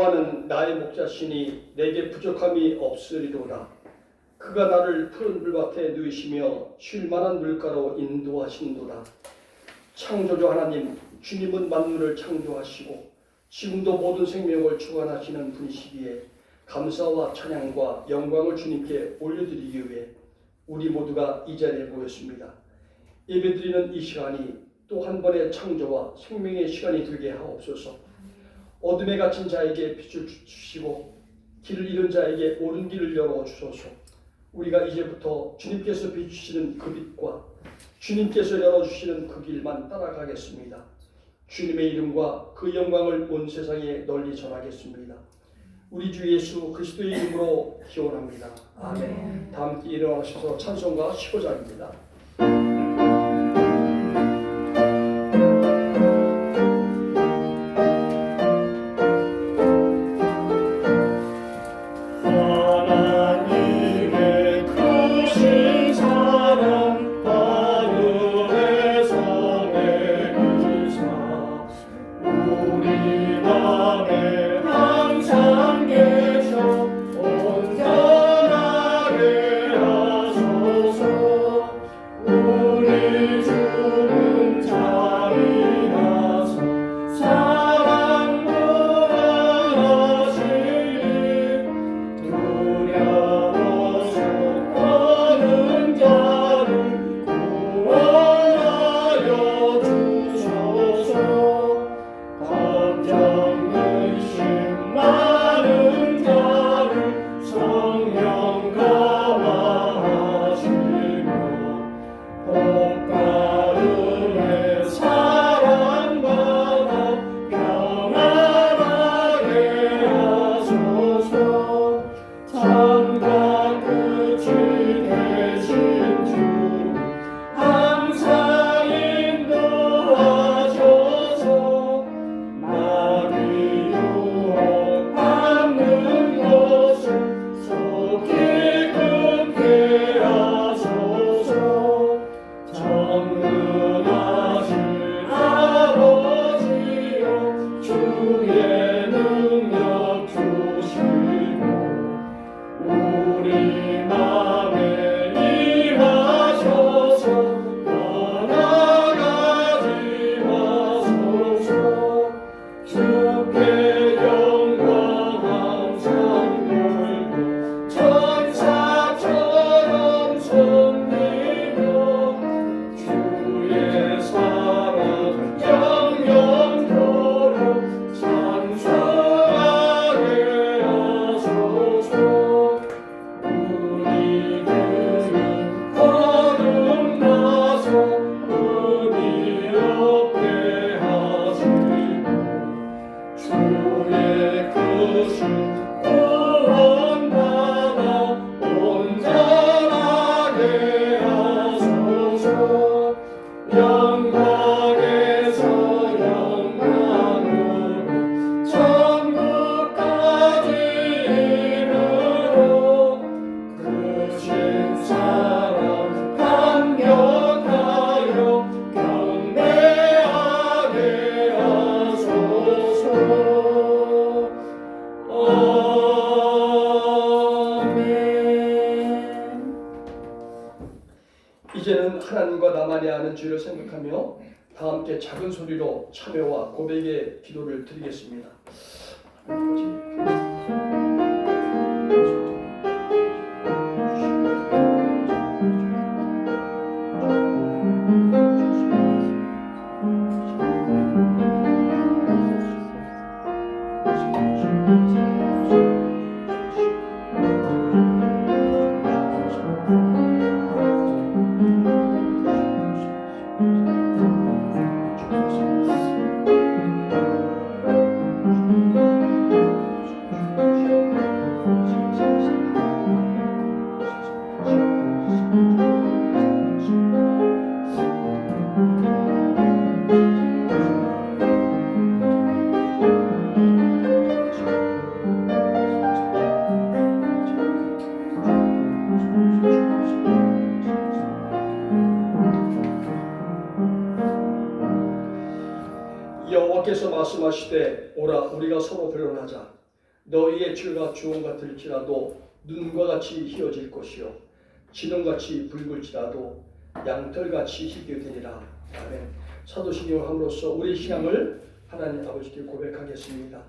여호와는 나의 목자시니 내게 부족함이 없으리로다. 그가 나를 푸른 불밭에 누이시며 쉴 만한 물가로 인도하신도다. 창조주 하나님, 주님은 만물을 창조하시고 지금도 모든 생명을 주관하시는 분이시기에 감사와 찬양과 영광을 주님께 올려드리기 위해 우리 모두가 이 자리에 모였습니다. 예배드리는 이 시간이 또 한 번의 창조와 생명의 시간이 되게 하옵소서. 어둠에 갇힌 자에게 빛을 주시고 길을 잃은 자에게 옳은 길을 열어주소서. 우리가 이제부터 주님께서 비추시는 그 빛과 주님께서 열어주시는 그 길만 따라가겠습니다. 주님의 이름과 그 영광을 온 세상에 널리 전하겠습니다. 우리 주 예수 그리스도의 이름으로 기원합니다. 아멘. 다 함께 일어나셔서 찬송가 15장입니다. 이제는 하나님과 나만이 아는 주를 생각하며 다 함께 작은 소리로 참여와 고백의 기도를 드리겠습니다. 여호와께서 말씀하시되 오라 우리가 서로 변론하자. 너희의 죄가 주홍 같을지라도 눈과 같이 희어질 것이요 진홍같이 붉을지라도 양털같이 희게 되리라. 아멘. 사도신경을 함으로써 우리 신앙을 하나님 아버지께 고백하겠습니다.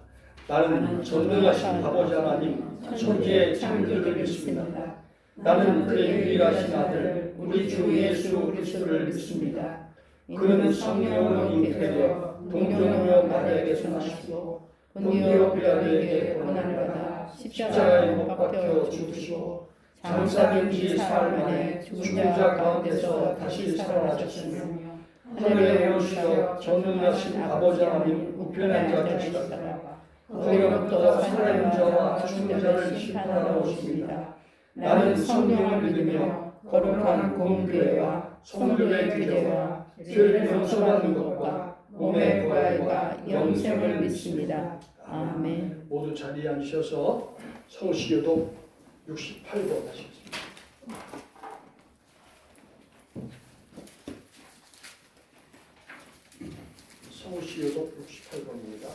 나는 전능하신 아버지 하나님 천지의 창조주를 믿습니다. 나는 그의 유일하신 아들 우리 주 예수 그리스도를 믿습니다. 그는 성령으로 잉태되어 동정녀 마리아에게서 나시고 본디오 빌라도에게 고난을 받아 십자가에 못 박혀 죽으시고 장사된 지 사흘 만에 죽은 자 가운데서 다시 살아나셨으며 하늘에 오르시어 전능하신 아버지 하나님 우편에 앉아 계시다가 거기로부터 살아있는 자와 죽은 자를 심판하러 오십니다. 나는 성령을 믿으며 거룩한 공교회와 성도의 교제와 죄를 용서받는 것과 몸의 부활과 영생을 믿습니다. 아멘. 모두 자리에 앉으셔서 성시교독 68번 하시겠습니다. 성시교독 68번입니다.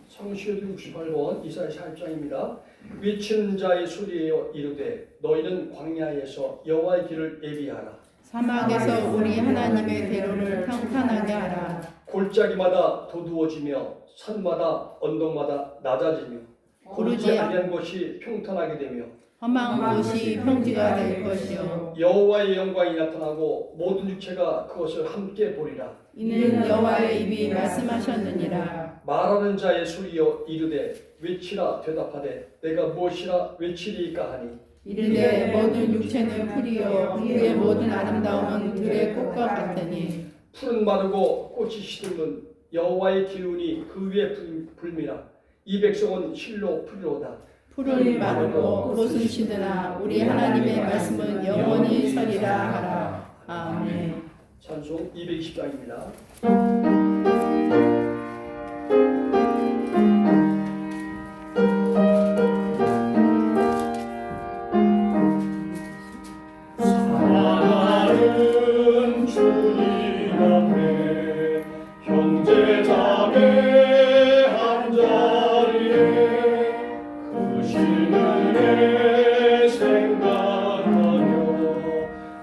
성시교독 68번 이사야 40장입니다. 외치는 자의 소리여 이르되 너희는 광야에서 여호와의 길을 예비하라. 사막에서 우리 하나님의 대로를 평탄하게 하라. 골짜기마다 도두어지며 산마다 언덕마다 낮아지며 고르지 아니한 곳이 평탄하게 되며 험한 곳이 평지가 될 것이요 여호와의 영광이 나타나고 모든 육체가 그것을 함께 보리라. 이는 여호와의 입이 말씀하셨느니라. 말하는 자의 소리여 이르되 외치라 대답하되 내가 무엇이라 외치리이까 하니 이르되 모든 육체는 풀이요 그의 모든 아름다움은 들의 꽃과 같으니 풀은 마르고 꽃이 시들면 여호와의 기운이 그 위에 불미라. 이 백성은 실로 풀이로다. 풀은 마르고 꽃은 시드나 우리 하나님의 말씀은 영원히 서리라 하라. 아멘. 찬송 220장입니다. 사랑하는 주님 앞에 형제자매 한자리에 그 신은혜 생각하며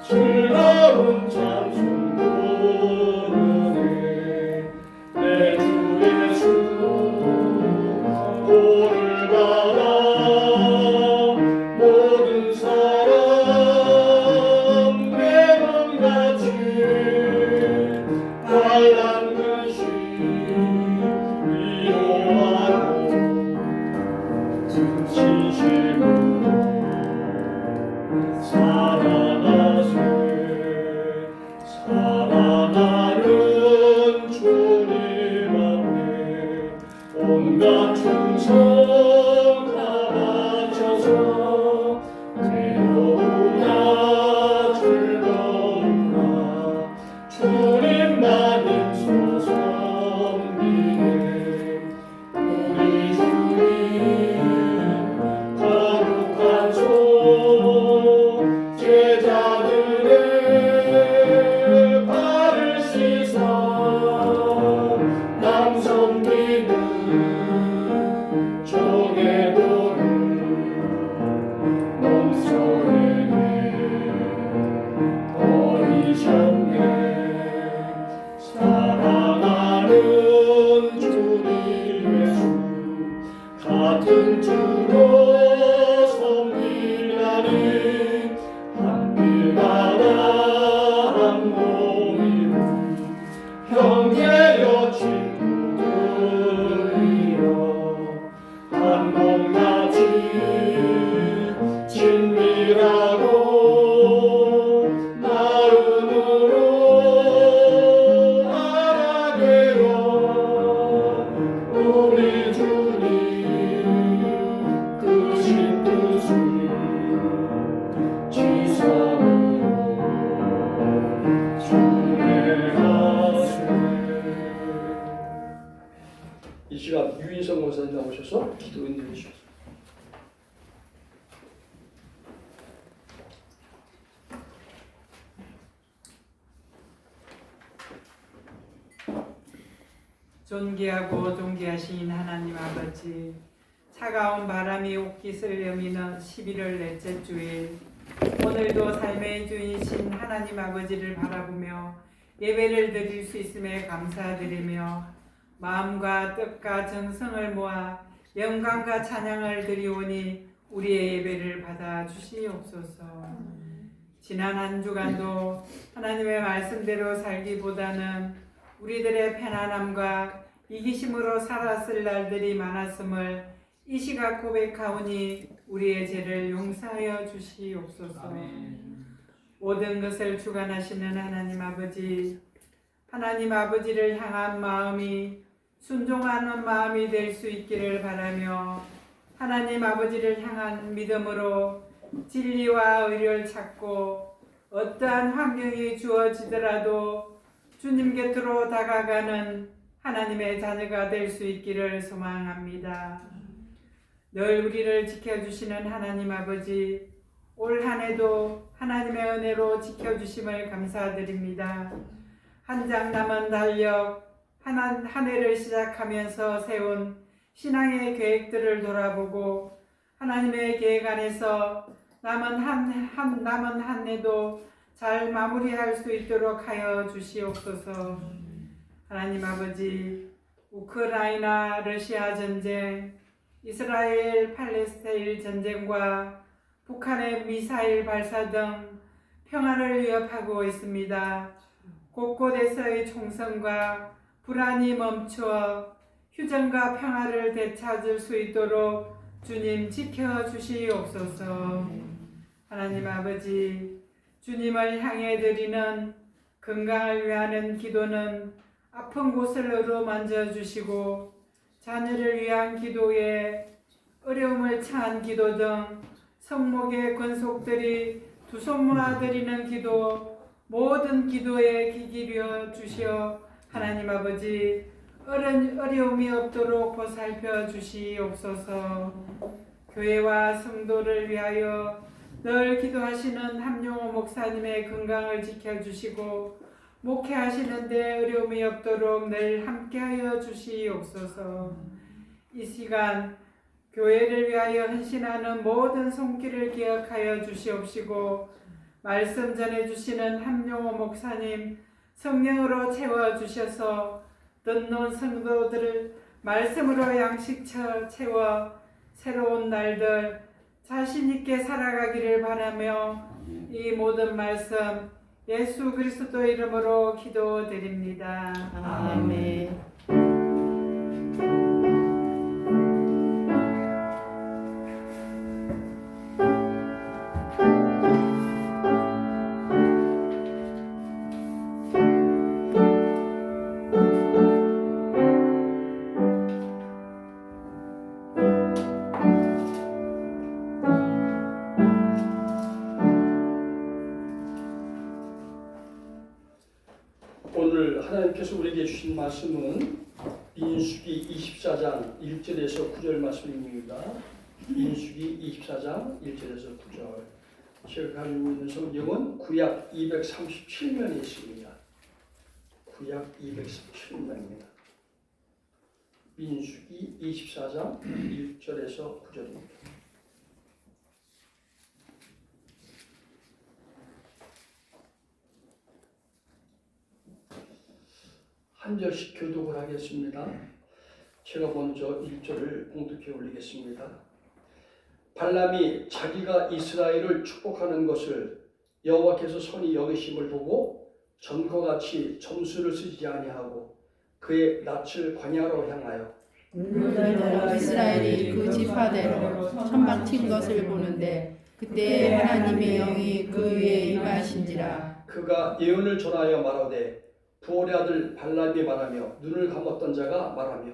즐거운 찬송 부르네. 내 주 예수 보를 받아 모든 사람 매번같이 빨간 글씨 위로하고 진실로 살아가세. 살아가는 주님 앞에 온갖 충성 다 바쳐서 괴로우나 즐거우나 주님만 힘써 섬기네. 우리 주님 거룩한 존귀하고 존귀하신 하나님 아버지, 차가운 바람이 옷깃을 여미는 11월 넷째 주일, 오늘도 삶의 주인이신 하나님 아버지를 바라보며 예배를 드릴 수 있음에 감사드리며 마음과 뜻과 정성을 모아 영광과 찬양을 드리오니 우리의 예배를 받아 주시옵소서. 지난 한 주간도 하나님의 말씀대로 살기보다는 우리들의 편안함과 이기심으로 살았을 날들이 많았음을 이 시각 고백하오니 우리의 죄를 용서하여 주시옵소서. 모든 것을 주관하시는 하나님 아버지, 하나님 아버지를 향한 마음이 순종하는 마음이 될 수 있기를 바라며 하나님 아버지를 향한 믿음으로 진리와 의를 찾고 어떠한 환경이 주어지더라도 주님 곁으로 다가가는 하나님의 자녀가 될 수 있기를 소망합니다. 늘 우리를 지켜주시는 하나님 아버지, 올 한 해도 하나님의 은혜로 지켜주심을 감사드립니다. 한 장 남은 달력, 한 해를 시작하면서 세운 신앙의 계획들을 돌아보고 하나님의 계획 안에서 남은 한 해도 잘 마무리할 수 있도록 하여 주시옵소서. 하나님 아버지, 우크라이나 러시아 전쟁, 이스라엘 팔레스타인 전쟁과 북한의 미사일 발사 등 평화를 위협하고 있습니다. 곳곳에서의 총성과 불안이 멈추어 휴전과 평화를 되찾을 수 있도록 주님 지켜주시옵소서. 하나님 아버지, 주님을 향해 드리는 건강을 위하는 기도는 아픈 곳을 어루만져 주시고 자녀를 위한 기도에 어려움을 처한 기도 등 성목의 권속들이 두 손 모아 드리는 기도, 모든 기도에 귀 기울여 주시어 하나님 아버지 어려움이 없도록 보살펴 주시옵소서. 교회와 성도를 위하여 늘 기도하시는 함용호 목사님의 건강을 지켜주시고 목회하시는데 어려움이 없도록 늘 함께하여 주시옵소서. 이 시간 교회를 위하여 헌신하는 모든 손길을 기억하여 주시옵시고 말씀 전해주시는 함용호 목사님 성령으로 채워주셔서 듣는 성도들을 말씀으로 양식처 채워 새로운 날들 자신있게 살아가기를 바라며 이 모든 말씀 예수 그리스도 이름으로 기도드립니다. 아멘. 오늘 하나님께서 우리에게 주신 말씀은 민수기 24장 1절에서 9절 말씀입니다. 민수기 24장 1절에서 9절. 제가 가지고 있는 성경은 구약 237면에 있습니다. 구약 237면입니다. 민수기 24장 1절에서 9절입니다. 한 절씩 교독을 하겠습니다. 제가 먼저 1절을 봉독해 올리겠습니다. 발람이 자기가 이스라엘을 축복하는 것을 여호와께서 선히 여기심을 보고 전과 같이 점수를 쓰지 아니하고 그의 낯을 광야로 향하여 눈을 이스라엘이 그 지파대로 천방친 것을 보는데 그때 하나님의 영이 그 위에 임하신지라. 그가 예언을 전하여 말하되 부올의 아들 발람이 말하며 눈을 감았던 자가 말하며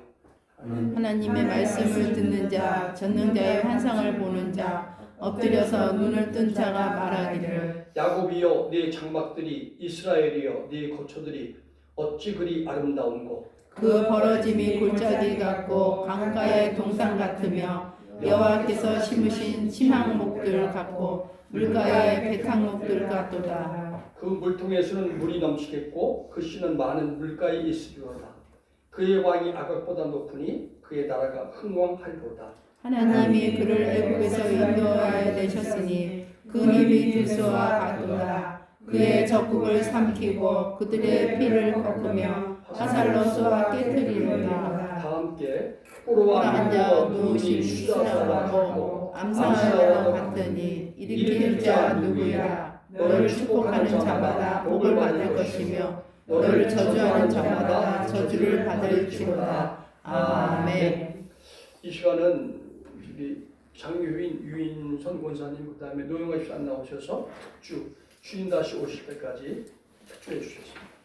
하나님의 말씀을 듣는 자, 전능자의 환상을 보는 자, 엎드려서 눈을 뜬 자가 말하기를 야곱이여 네 장막들이 이스라엘이여 네 거처들이 어찌 그리 아름다운고 그 벌어짐이 골짜기 같고 강가의 동상 같으며 여호와께서 심으신 심항목들 같고 물가의 백항목들 같도다. 그 물통에서는 물이 넘치겠고 그 씨는 많은 물가에 있으리로다. 그의 왕이 아각보다 높으니 그의 나라가 흥왕하리로다. 하나님이 그를 애굽에서 인도하여 내셨으니 그 힘이 들소와 같도다. 그의 적국을 삼키고 그들의 피를 꺾으며 화살로 쏘아 깨뜨리로다. 다 함께 꿇어와 앉아 누우실 수사하고 암사하여 같으니 일으킬 자 누구야. 너를 축복하는 자마다 복을 받을 것이며 너를 저주하는 자마다 저주를 받을지로다. 아멘. 이 시간은 우리 장유인 유인선 권사님 그다음에 노영아 집사 안 나오셔서 특주 주인 다시 오실 때까지 특주해 주셨습니다.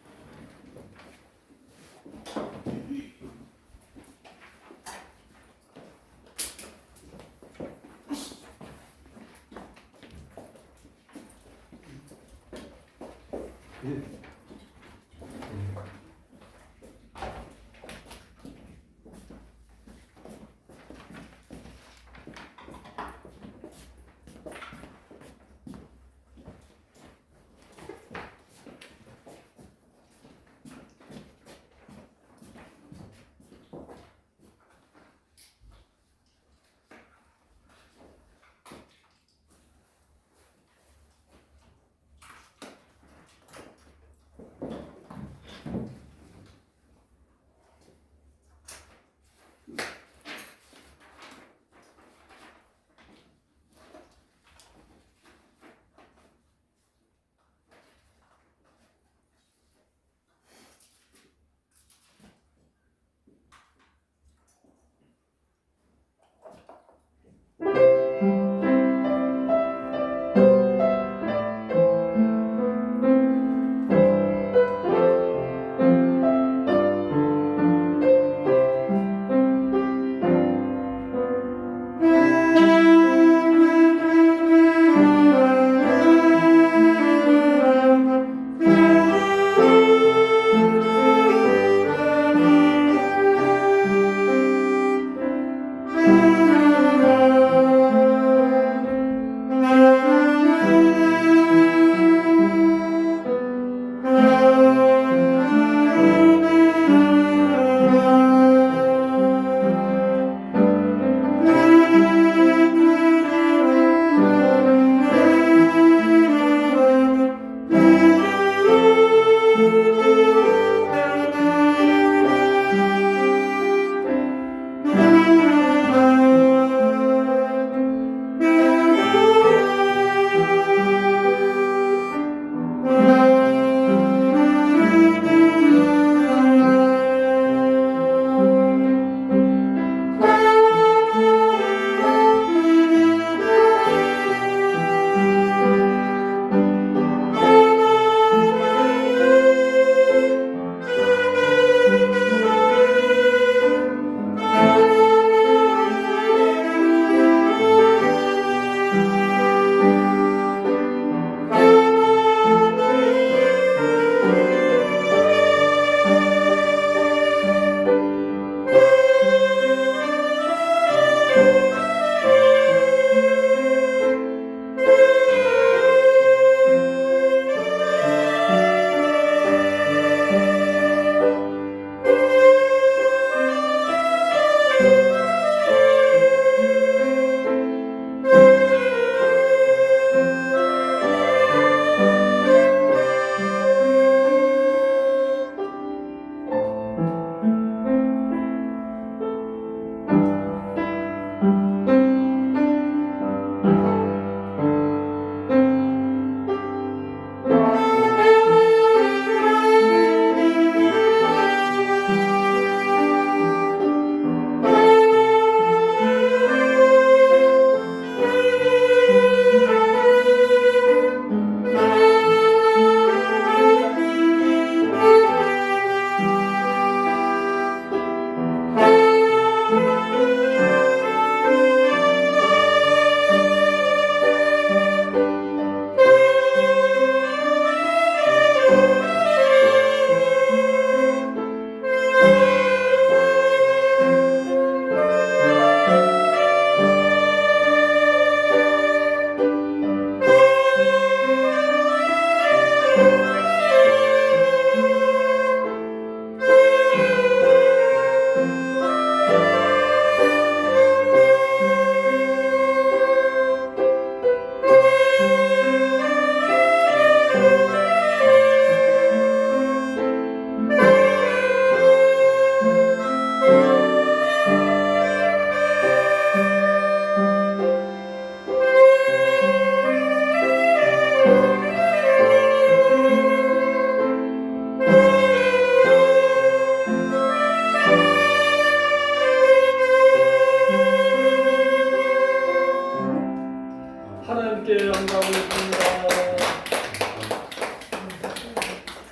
주님께 영광을 드립니다.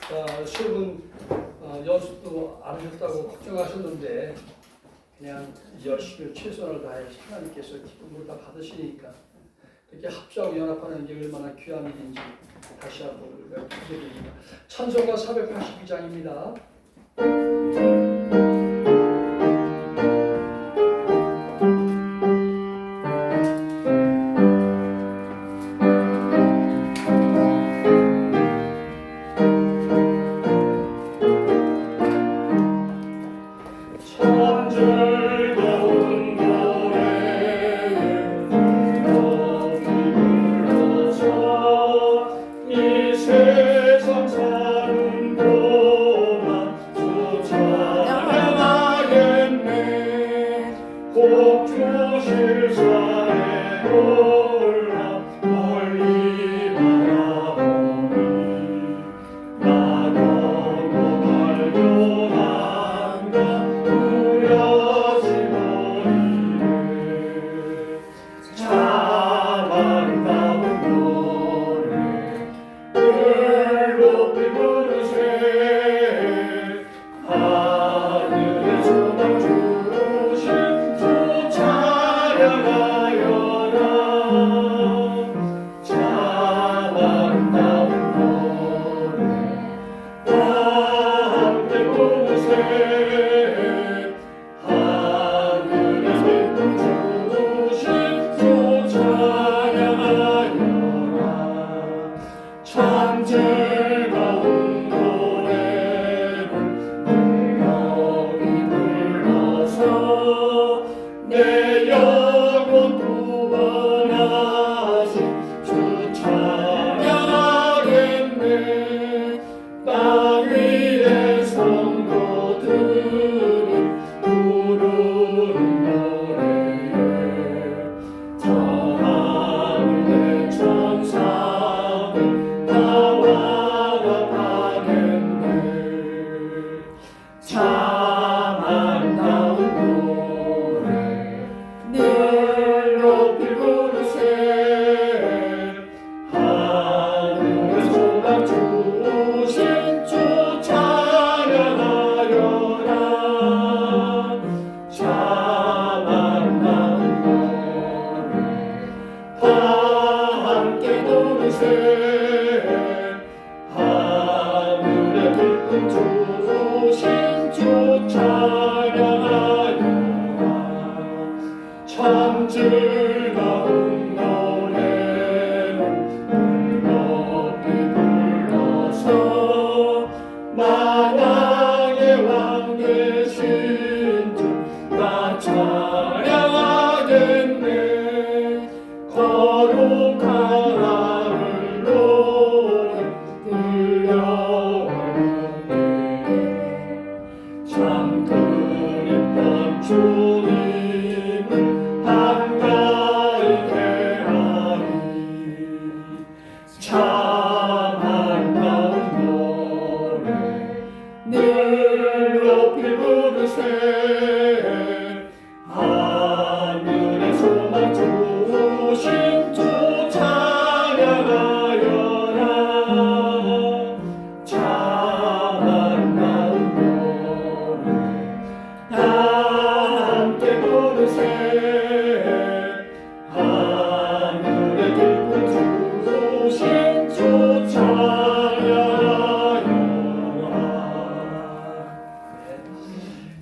자, 수업은 연습도 안 하셨다고 걱정하셨는데 그냥 열심히 최선을 다해 하나님께서 기쁨을 다 받으시니까 이렇게 합주하고 연합하는 게 얼마나 귀한 일인지 다시 한번 우리가 기대됩니다. 찬송가 482장입니다.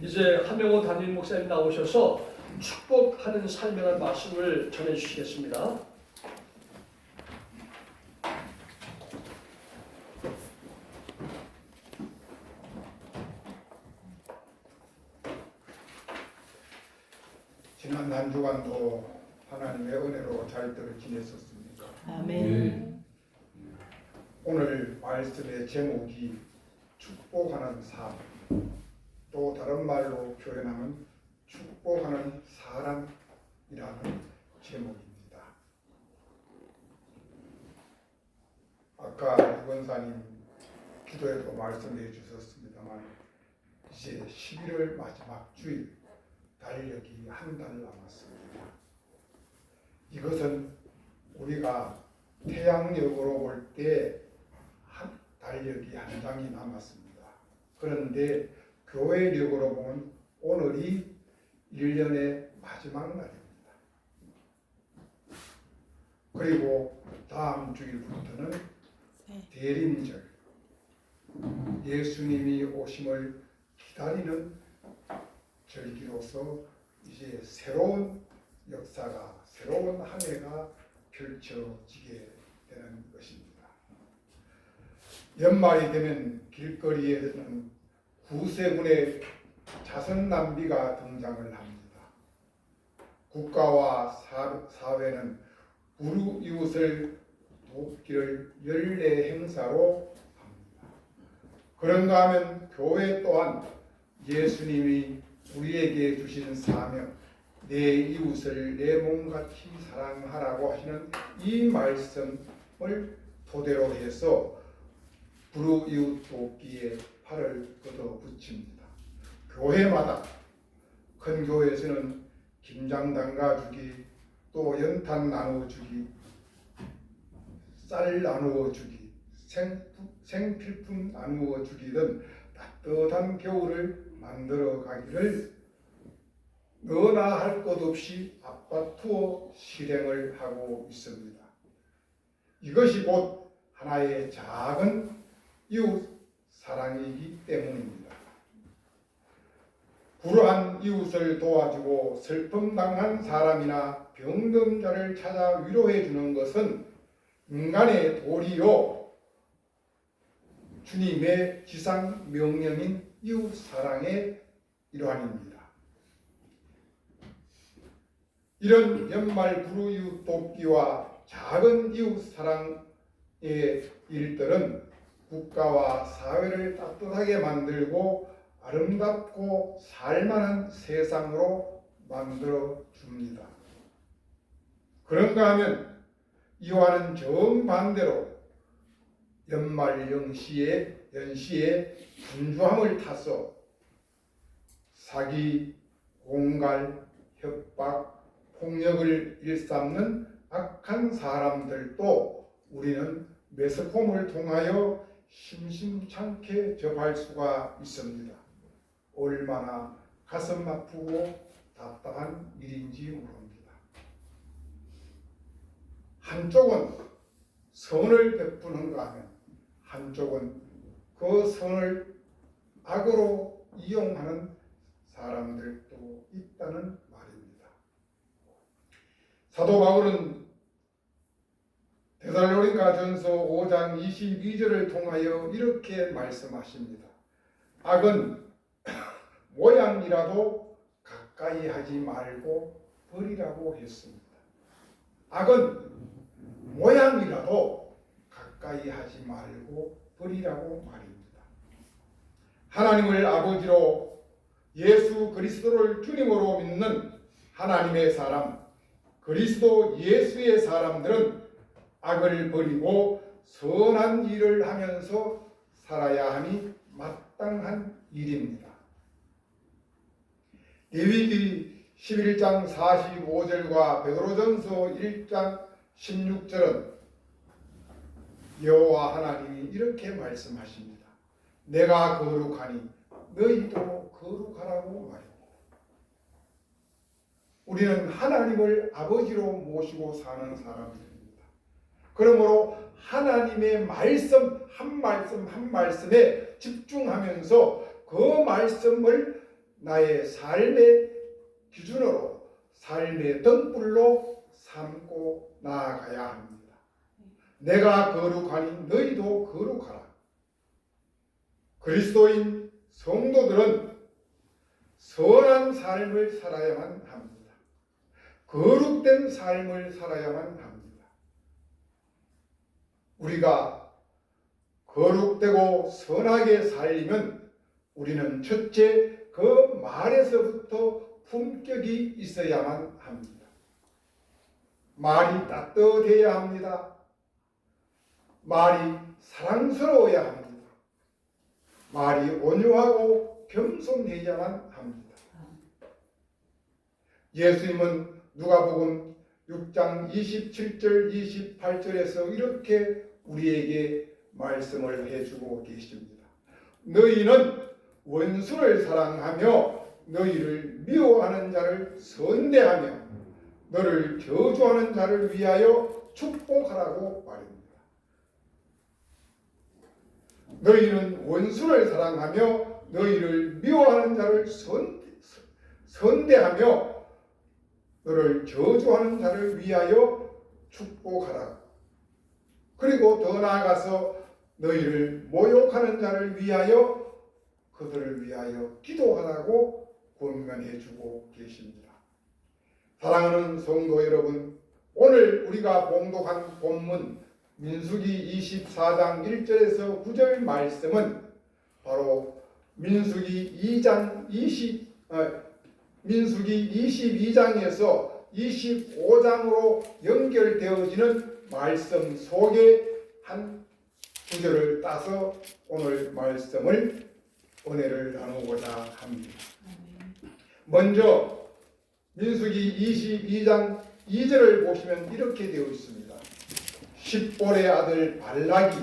이제 한명호 담임 목사님 나오셔서 축복하는 삶이라는 말씀을 전해주시겠습니다. 지난 한 주간도 하나님의 은혜로 잘들 지냈었습니까? 아멘. 오늘 말씀의 제목이 축복하는 삶, 또 다른 말로 표현하면 축복하는 사람이라는 제목입니다. 아까 유건사님 기도에도 말씀해 주셨습니다만 이제 11월 마지막 주일 달력이 한 달 남았습니다. 이것은 우리가 태양력으로 볼 때 달력이 한 장이 남았습니다. 그런데 교회력으로 보면 오늘이 1년의 마지막 날입니다. 그리고 다음 주일부터는 대림절, 예수님이 오심을 기다리는 절기로서 이제 새로운 역사가, 새로운 한 해가 펼쳐지게 되는 것입니다. 연말이 되면 길거리에는 구세군의 자선 낭비가 등장을 합니다. 국가와 사회는 불우이웃을 돕기를 연례 행사로 합니다. 그런가 하면 교회 또한 예수님이 우리에게 주신 사명, 내 이웃을 내 몸같이 사랑하라고 하시는 이 말씀을 토대로 해서 불우이웃 돕기에 팔을 걷어붙입니다. 교회마다 큰 교회에서는 김장 담가주기, 또 연탄 나누어주기, 쌀 나누어주기, 생필품 나누어주기 등 따뜻한 겨울을 만들어 가기를 너나 할 것 없이 앞다투어 실행을 하고 있습니다. 이것이 곧 하나의 작은 이웃 사랑이기 때문입니다. 불우한 이웃을 도와주고 슬픔 당한 사람이나 병든 자를 찾아 위로해 주는 것은 인간의 도리요 주님의 지상 명령인 이웃 사랑의 일환입니다. 이런 연말 불우이웃 돕기와 작은 이웃 사랑의 일들은 국가와 사회를 따뜻하게 만들고 아름답고 살만한 세상으로 만들어 줍니다. 그런가 하면 이와는 정반대로 연말 연시에 분주함을 타서 사기, 공갈, 협박, 폭력을 일삼는 악한 사람들도 우리는 매스컴을 통하여 심심찮게 접할 수가 있습니다. 얼마나 가슴 아프고 답답한 일인지 모릅니다. 한쪽은 선을 베푸는가 하면 한쪽은 그 선을 악으로 이용하는 사람들도 있다는 말입니다. 사도 바울은 데살로니가전서 5장 22절을 통하여 이렇게 말씀하십니다. 악은 모양이라도 가까이 하지 말고 버리라고 했습니다. 악은 모양이라도 가까이 하지 말고 버리라고 말입니다. 하나님을 아버지로 예수 그리스도를 주님으로 믿는 하나님의 사람, 그리스도 예수의 사람들은 악을 버리고 선한 일을 하면서 살아야 함이 마땅한 일입니다. 레위기 11장 45절과 베드로전서 1장 16절은 여호와 하나님이 이렇게 말씀하십니다. 내가 거룩하니 너희도 거룩하라고 말입니다. 우리는 하나님을 아버지로 모시고 사는 사람들입니다. 그러므로 하나님의 말씀 한 말씀에 집중하면서 그 말씀을 나의 삶의 기준으로, 삶의 등불로 삼고 나아가야 합니다. 내가 거룩하니 너희도 거룩하라. 그리스도인 성도들은 선한 삶을 살아야만 합니다. 거룩된 삶을 살아야만 합니다. 우리가 거룩되고 선하게 살려면 우리는 첫째 그 말에서부터 품격이 있어야만 합니다. 말이 따뜻해야 합니다. 말이 사랑스러워야 합니다. 말이 온유하고 겸손해야만 합니다. 예수님은 누가복음 6장 27절 28절에서 이렇게 우리에게 말씀을 해주고 계십니다. 너희는 원수를 사랑하며 너희를 미워하는 자를 선대하며 너를 저주하는 자를 위하여 축복하라고 말입니다. 너희는 원수를 사랑하며 너희를 미워하는 자를 선대하며 너를 저주하는 자를 위하여 축복하라. 그리고 더 나아가서 너희를 모욕하는 자를 위하여 그들을 위하여 기도하라고 권면해 주고 계십니다. 사랑하는 성도 여러분, 오늘 우리가 봉독한 본문 민수기 24장 1절에서 9절 말씀은 바로 민수기 22장에서 25장으로 연결되어지는 말씀 속에 한 구절을 따서 오늘 말씀을 은혜를 나누고자 합니다. 먼저 민수기 22장 2절을 보시면 이렇게 되어 있습니다. 십볼의 아들 발락이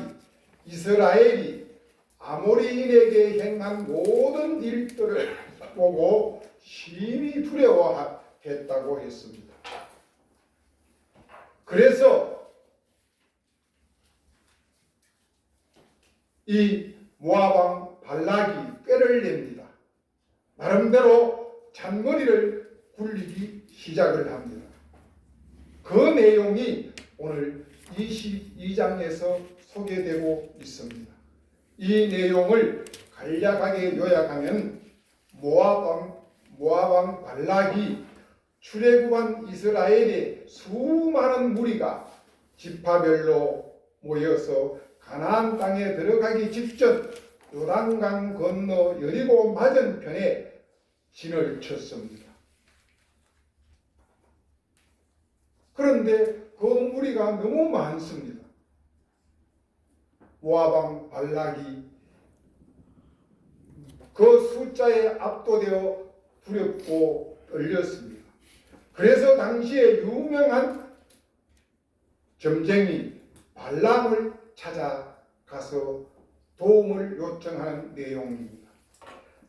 이스라엘이 아모리인에게 행한 모든 일들을 보고 심히 두려워했다고 했습니다. 그래서 이 모압 왕 발락이 꾀를 냅니다. 나름대로 잔머리를 굴리기 시작을 합니다. 그 내용이 오늘 22장에서 소개되고 있습니다. 이 내용을 간략하게 요약하면 모압 왕 발락이 출애굽한 이스라엘의 수많은 무리가 지파별로 모여서 가나안 땅에 들어가기 직전 요단강 건너 여리고 맞은편에 진을 쳤습니다. 그런데 그 무리가 너무 많습니다. 모압 왕 발락이 그 숫자에 압도되어 두렵고 떨렸습니다. 그래서 당시에 유명한 점쟁이 발람을 찾아가서 도움을 요청하는 내용입니다.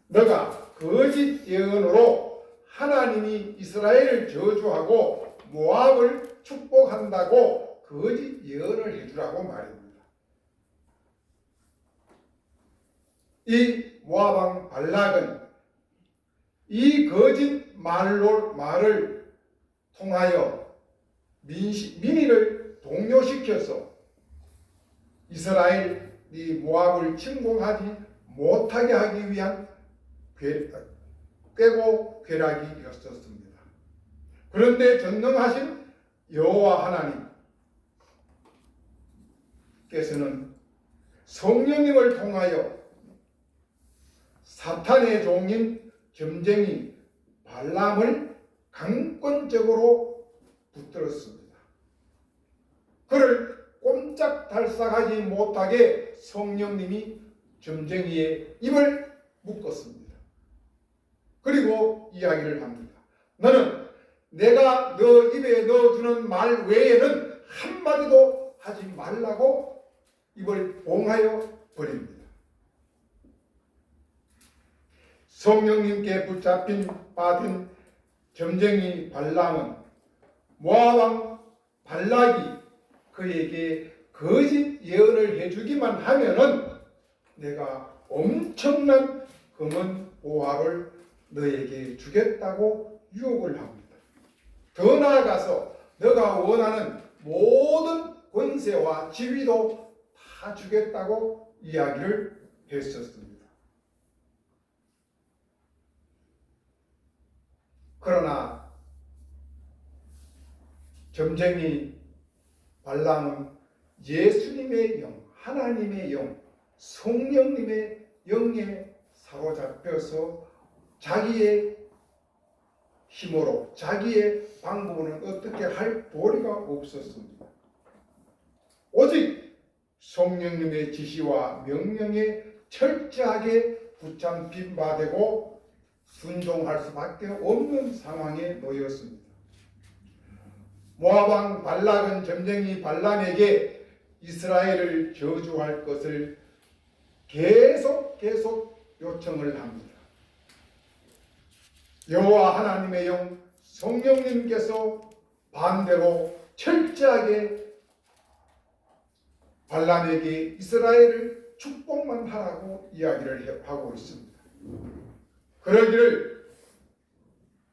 너가 거짓 예언으로 하나님이 이스라엘을 저주하고 모압을 축복한다고 거짓 예언을 해주라고 말입니다. 이 모압 왕 발락은 이 거짓 말을 통하여 민의를 동요시켜서 이스라엘이 모압을 침공하지 못하게 하기 위한 꾀고 궤락이었었습니다. 그런데 전능하신 여호와 하나님께서는 성령님을 통하여 사탄의 종인 점쟁이 발람을 강권적으로 붙들었습니다. 그를 꼼짝달싹하지 못하게 성령님이 점쟁이의 입을 묶었습니다. 그리고 이야기를 합니다. 너는 내가 너 입에 넣어주는 말 외에는 한마디도 하지 말라고 입을 봉하여 버립니다. 성령님께 빠진 점쟁이 발람은 모압 왕 발락이 그에게 거짓 예언을 해주기만 하면은 내가 엄청난 금은 보화를 너에게 주겠다고 유혹을 합니다. 더 나아가서 너가 원하는 모든 권세와 지위도 다 주겠다고 이야기를 했었습니다. 그러나 점쟁이 발람은 예수님의 영, 하나님의 영, 성령님의 영에 사로잡혀서 자기의 힘으로 자기의 방법으로는 어떻게 할 도리가 없었습니다. 오직 성령님의 지시와 명령에 철저하게 붙잡힌 바 되고 순종할 수밖에 없는 상황에 놓였습니다. 모압 왕 발락은 점쟁이 발람에게 이스라엘을 저주할 것을 계속 요청을 합니다. 여호와 하나님의 영 성령님께서 반대로 철저하게 발람에게 이스라엘을 축복만 하라고 이야기를 하고 있습니다. 그러기를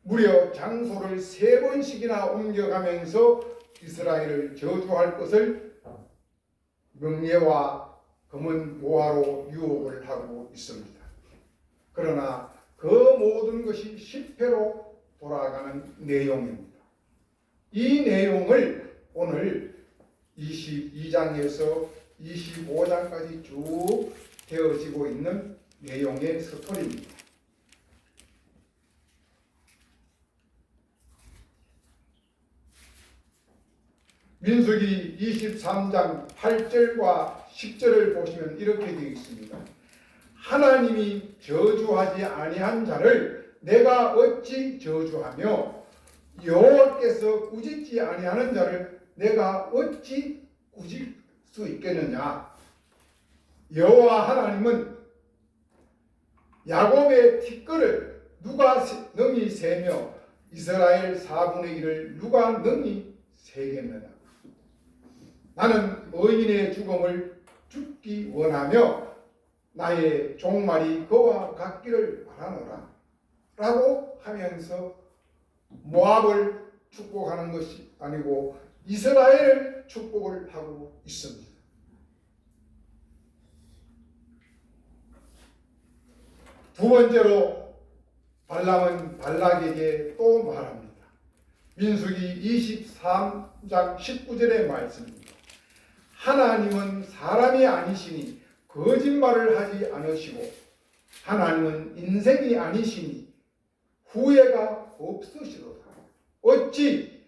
무려 장소를 3번씩이나 옮겨가면서 이스라엘을 저주할 것을 명예와 금은 모아로 유혹을 하고 있습니다. 그러나 그 모든 것이 실패로 돌아가는 내용입니다. 이 내용을 오늘 22장에서 25장까지 쭉 되어지고 있는 내용의 스토리입니다. 민수기 23장 8절과 10절을 보시면 이렇게 되어 있습니다. 하나님이 저주하지 아니한 자를 내가 어찌 저주하며 여호와께서 꾸짖지 아니하는 자를 내가 어찌 꾸짖을 수 있겠느냐. 여호와 하나님은 야곱의 티끌을 누가 능히 세며 이스라엘 4분의 1을 누가 능히 세겠느냐. 나는 의인의 죽음을 죽기 원하며 나의 종말이 그와 같기를 바라노라 라고 하면서 모압을 축복하는 것이 아니고 이스라엘을 축복을 하고 있습니다. 두 번째로 발람은 발락에게 또 말합니다. 민수기 23장 19절의 말씀입니다. 하나님은 사람이 아니시니 거짓말을 하지 않으시고 하나님은 인생이 아니시니 후회가 없으시도다. 어찌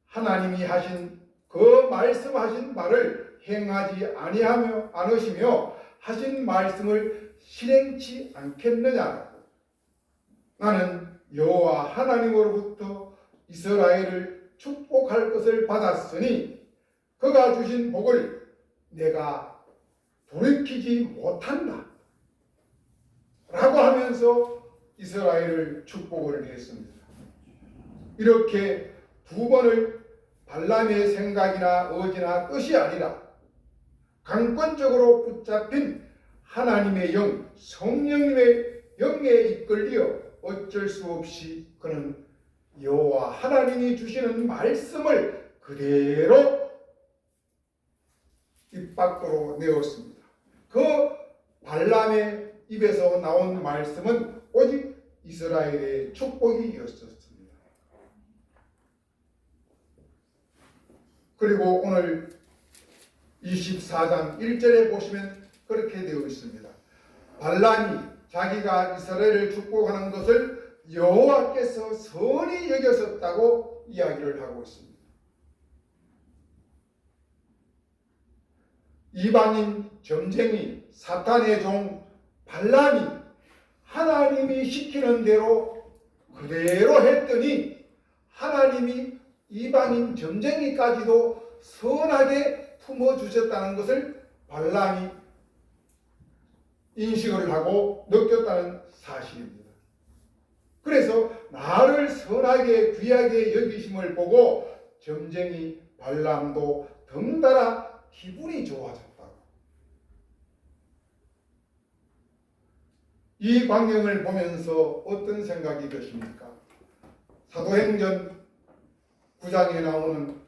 하나님이 하신 그 말씀하신 말을 행하지 아니하며 않으시며 하신 말씀을 실행치 않겠느냐고. 나는 여호와 하나님으로부터 이스라엘을 축복할 것을 받았으니 그가 주신 복을 내가 돌이키지 못한다 라고 하면서 이스라엘을 축복을 했습니다. 이렇게 두 번을 발람의 생각이나 의지나 뜻이 아니라 강권적으로 붙잡힌 하나님의 영, 성령님의 영에 이끌려 어쩔 수 없이 그는 여호와 하나님이 주시는 말씀을 그대로 입 밖으로 내었습니다. 그 발람의 입에서 나온 말씀은 오직 이스라엘의 축복이었습니다. 그리고 오늘 24장 1절에 보시면 그렇게 되어 있습니다. 발람이 자기가 이스라엘을 축복하는 것을 여호와께서 선히 여겼었다고 이야기를 하고 있습니다. 이방인 점쟁이 사탄의 종 발람이 하나님이 시키는 대로 그대로 했더니 하나님이 이방인 점쟁이까지도 선하게 품어주셨다는 것을 발람이 인식을 하고 느꼈다는 사실입니다. 그래서 나를 선하게 귀하게 여기심을 보고 점쟁이 발람도 덩달아 기분이 좋아졌다고. 이 광경을 보면서 어떤 생각이 드십니까? 사도행전 9장에 나오는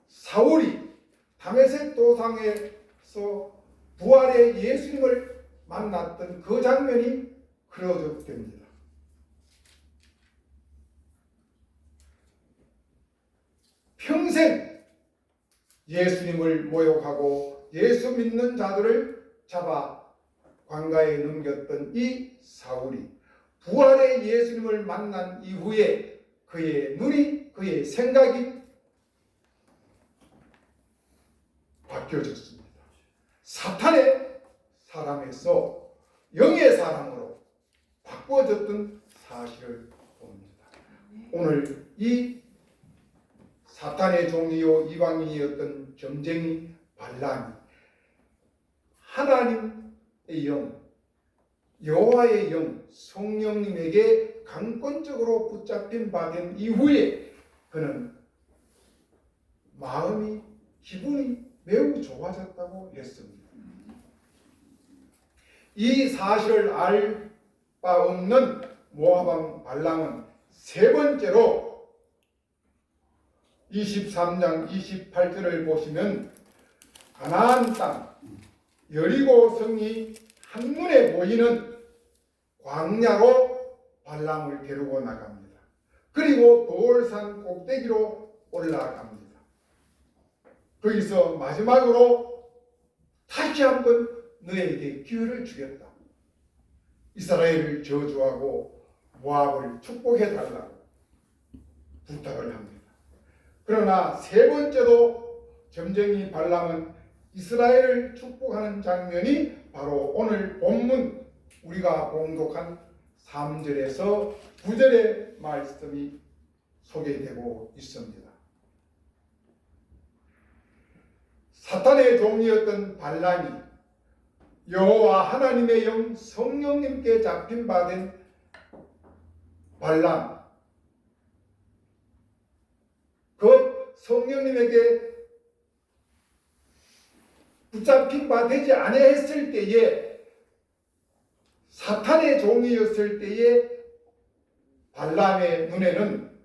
사울이 다메섹 도상에서 부활의 예수님을 만났던 그 장면이 그려집니다. 평생 예수님을 모욕하고 예수 믿는 자들을 잡아 관가에 넘겼던 이 사울이 부활의 예수님을 만난 이후에 그의 눈이, 그의 생각이 바뀌어졌습니다. 사탄의 사람에서 영의 사람으로 바꿔졌던 사실을 봅니다. 오늘 이 사탄의 종이요 이방인이었던 점쟁이 발람이 하나님의 영, 여호와의 영, 성령님에게 강권적으로 붙잡힌 바 된 이후에 그는 마음이, 기분이 매우 좋아졌다고 했습니다. 이 사실을 알 바 없는 모압 왕 발람은 세 번째로 23장 28절을 보시면 가나안 땅 여리고 성이 한눈에 보이는 광야로 발람을 데리고 나갑니다. 그리고 보홀산 꼭대기로 올라갑니다. 거기서 마지막으로 다시 한번 너에게 기회를 주겠다. 이스라엘을 저주하고 모압을 축복해 달라고 부탁을 합니다. 그러나 세 번째도 점쟁이 발람은 이스라엘을 축복하는 장면이 바로 오늘 본문 우리가 봉독한 3절에서 9절의 말씀이 소개되고 있습니다. 사탄의 종이었던 발람이 여호와 하나님의 영 성령님께 잡힌 바 된 발람, 그 성령님에게 붙잡힌 바 되지 아니했을 때에, 사탄의 종이었을 때에 발람의 눈에는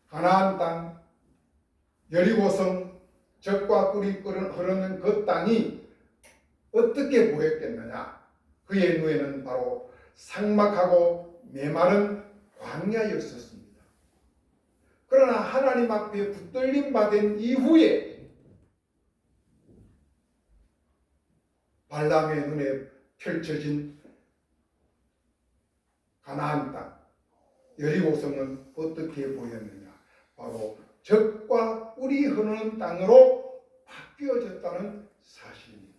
가나안 땅 여리고성 젖과 꿀이 흐르는 그 땅이 어떻게 보였겠느냐? 그의 눈에는 바로 삭막하고 메마른 광야였었습니다. 그러나 하나님 앞에 붙들림 받은 이후에 발람의 눈에 펼쳐진 가나안 땅 여리고성은 어떻게 보였느냐? 바로 젖과 꿀이 흐르는 땅으로 바뀌어졌다는 사실입니다.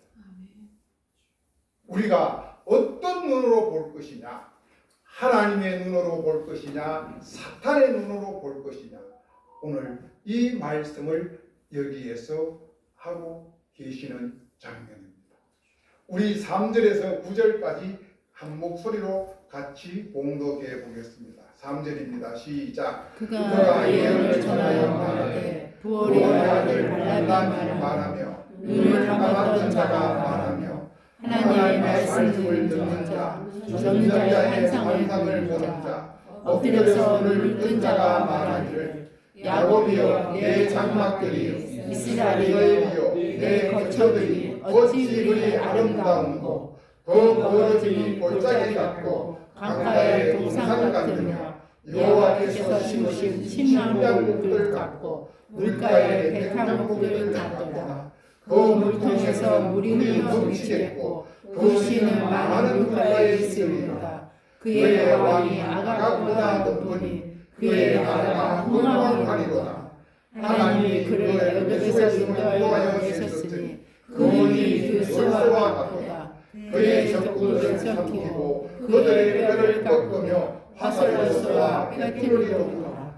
우리가 어떤 눈으로 볼 것이냐, 하나님의 눈으로 볼 것이냐, 사탄의 눈으로 볼 것이냐, 오늘 이 말씀을 여기에서 하고 계시는 장면입니다. 우리 3절에서 9절까지 한 목소리로 같이 봉독해 보겠습니다. 3절입니다. 시작. 그가 예언을 전하여 말하되 부올의 아들 발람이 말하며 눈을 감았던 자가 말하며 하나님의 말씀을 듣는 자, 전자의 환상을 보는 자, 엎드려서 눈을 뜬 자가 말하기를 야곱이여 내 장막들이 이스라엘이여 내 거처들이 어찌 그리 아름다운고 그 벌어짐이 골짜기 같고 강가의 동산 같으며 여호와께서 심으신 침낭국들 같고 물가의 백향목들 같도다. 그 물통에서 물이 흘러 넘치겠고 그 씨는 많은 물가에 있으리로다. 그의 왕이 아각보다 높으니 그의 나라가 흥하리로다. 하나님이 그를 애굽에서 인도하여 계셨으니 그 일이 들소와 같도다. 그의 적군을 삼키고 그들의 뼈를 꺾으며 화살로 쏘아 꿰뚫으리로다.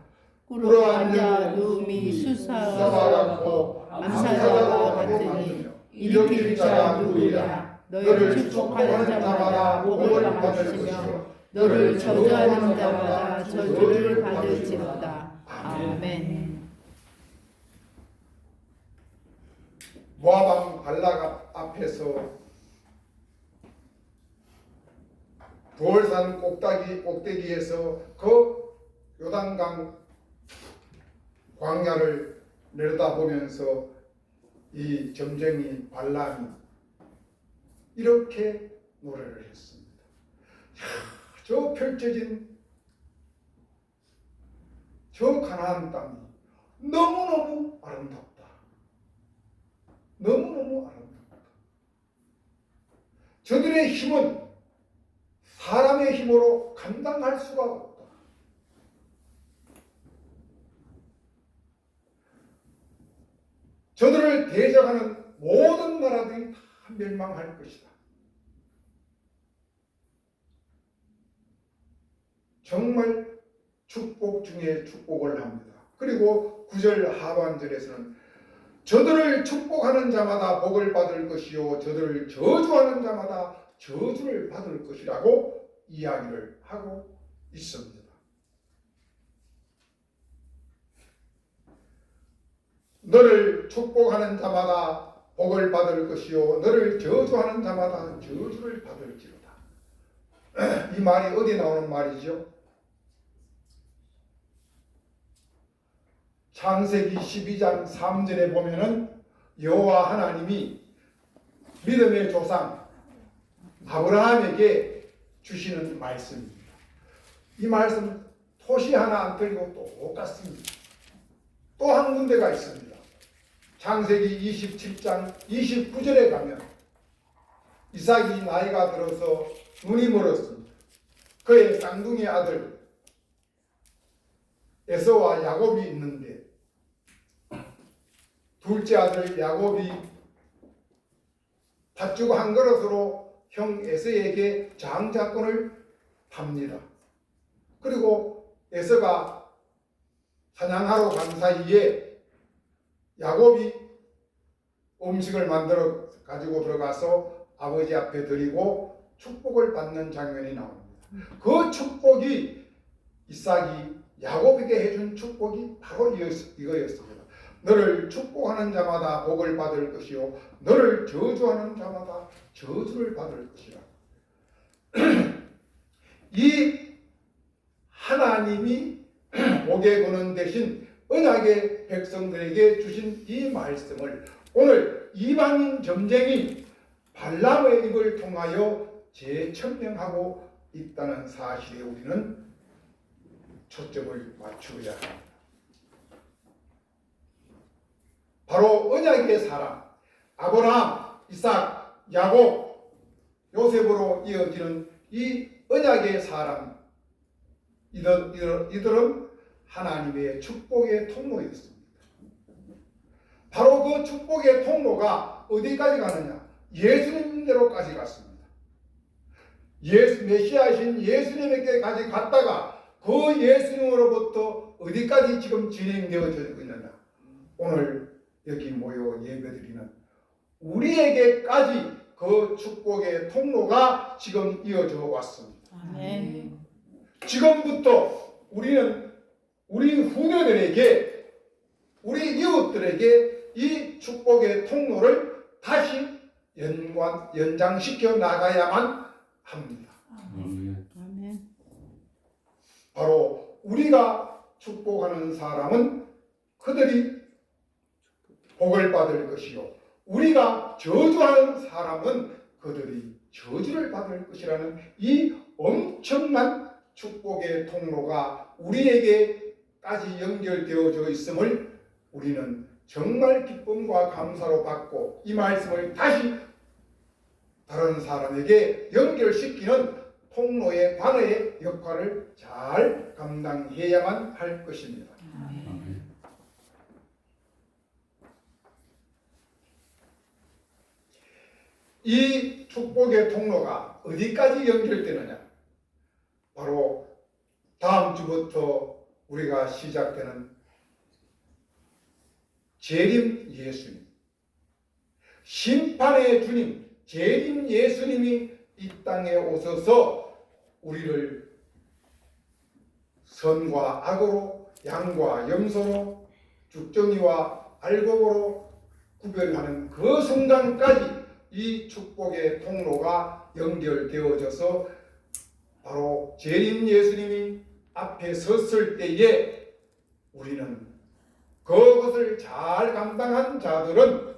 꿇어 앉아 누움이 수사와 같고 암사자와 같으니 일으킬 자가 누구냐? 너를 축복하는 자마다 복을 받으시며 너를 저주하는 자마다 저주를 받을지로다. 아멘. 모압 왕 발락 앞에서 돌산 꼭대기에서 그 요단강 광야를 내려다보면서 이 점쟁이 발람이 이렇게 노래를 했습니다. 저 펼쳐진 저 가나안 땅이 너무너무 아름답다. 너무너무 아름답다. 저들의 힘은 사람의 힘으로 감당할 수가 없다. 저들을 대적하는 모든 나라들이 다 멸망할 것이다. 정말 축복 중에 축복을 합니다. 그리고 9절 하반절에서는 저들을 축복하는 자마다 복을 받을 것이요 저들을 저주하는 자마다 저주를 받을 것이라고 이야기를 하고 있습니다. 너를 축복하는 자마다 복을 받을 것이요 너를 저주하는 자마다 저주를 받을지로다. 이 말이 어디 나오는 말이죠? 창세기 12장 3절에 보면은 여호와 하나님이 믿음의 조상 아브라함에게 주시는 말씀입니다. 이 말씀 토시 하나 안 틀리고 똑같습니다. 또 한 군데가 있습니다. 창세기 27장 29절에 가면 이삭이 나이가 들어서 눈이 멀었습니다. 그의 쌍둥이 아들 에서와 야곱이 있는데 둘째 아들 야곱이 팥죽 한 그릇으로 형 에서에게 장자권을 팝니다. 그리고 에서가 사냥하러 간 사이에 야곱이 음식을 만들어 가지고 들어가서 아버지 앞에 드리고 축복을 받는 장면이 나옵니다. 그 축복이 이삭이 야곱에게 해준 축복이 바로 이거였습니다. 너를 축복하는 자마다 복을 받을 것이요 너를 저주하는 자마다 저주를 받을 것이라. 이 하나님이 목에 거는 대신 언약의 백성들에게 주신 이 말씀을 오늘 이방인 점쟁이 발람의 입을 통하여 재천명하고 있다는 사실에 우리는 초점을 맞추어야 합니다. 바로 언약의 사람 아브라함, 이삭, 야곱, 요셉으로 이어지는 이 언약의 사람 이들은 하나님의 축복의 통로였습니다. 바로 그 축복의 통로가 어디까지 가느냐? 예수님대로까지 갔습니다. 메시아이신 예수님에게까지 갔다가 그 예수님으로부터 어디까지 지금 진행되어지고 있느냐? 오늘 여기 모여 예배드리는 우리에게까지 그 축복의 통로가 지금 이어져 왔습니다. 아멘. 지금부터 우리는 우리 후대들에게 우리 이웃들에게 이 축복의 통로를 다시 연장시켜 나가야만 합니다. 아멘. 바로 우리가 축복하는 사람은 그들이 복을 받을 것이요 우리가 저주하는 사람은 그들이 저주를 받을 것이라는 이 엄청난 축복의 통로가 우리에게까지 연결되어져 있음을 우리는 정말 기쁨과 감사로 받고 이 말씀을 다시 다른 사람에게 연결시키는 통로의 관의 역할을 잘 감당해야만 할 것입니다. 이 축복의 통로가 어디까지 연결되느냐? 바로 다음 주부터 우리가 시작되는 재림 예수님, 심판의 주님, 재림 예수님이 이 땅에 오셔서 우리를 선과 악으로, 양과 염소로, 죽정이와 알곡으로 구별하는 그 순간까지 이 축복의 통로가 연결되어져서 바로 재림 예수님이 앞에 섰을 때에 우리는 그것을 잘 감당한 자들은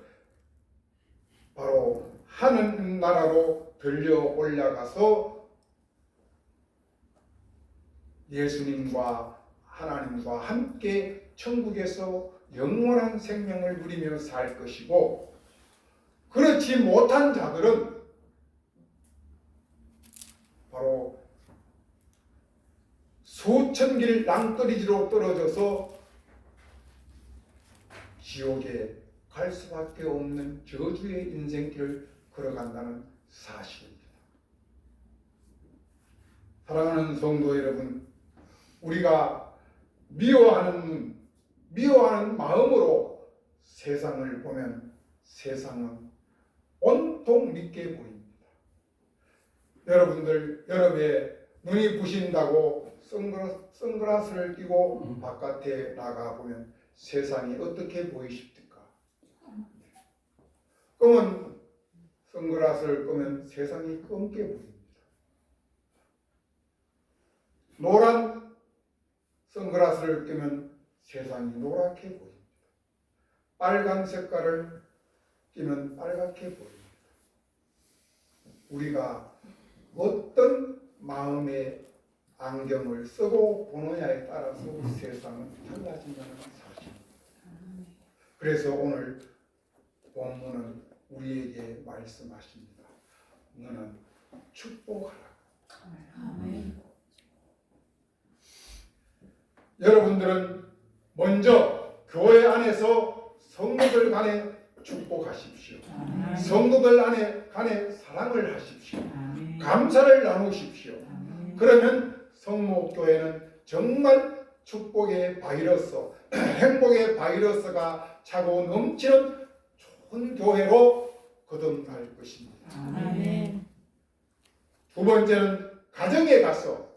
바로 하늘나라로 들려 올라가서 예수님과 하나님과 함께 천국에서 영원한 생명을 누리며 살 것이고 그렇지 못한 자들은 바로 수천 길 낭떠러지로 떨어져서 지옥에 갈 수밖에 없는 저주의 인생길을 걸어간다는 사실입니다. 사랑하는 성도 여러분, 우리가 미워하는 눈, 미워하는 마음으로 세상을 보면 세상은 온통 믿게 보입니다. 여러분들, 여러분의 눈이 부신다고 선글라스를 끼고 바깥에 나가보면 세상이 어떻게 보이십니까? 검은 선글라스를 끄면 세상이 검게 보입니다. 노란 선글라스를 끼면 세상이 노랗게 보입니다. 빨간 색깔을 끼면 빨갛게 보입니다. 우리가 어떤 마음의 안경을 쓰고 보느냐에 따라서 세상은 달라진다는 사실입니다. 그래서 오늘 본문은 우리에게 말씀하십니다. 너는 축복하라. 여러분들은 먼저 교회 안에서 성도들 간에 축복하십시오. 성도들 간에 사랑을 하십시오. 감사를 나누십시오. 그러면 성목교회는 정말 축복의 바이러스, 행복의 바이러스가 차고 넘치는 좋은 교회로 거듭날 것입니다. 두 번째는 가정에 가서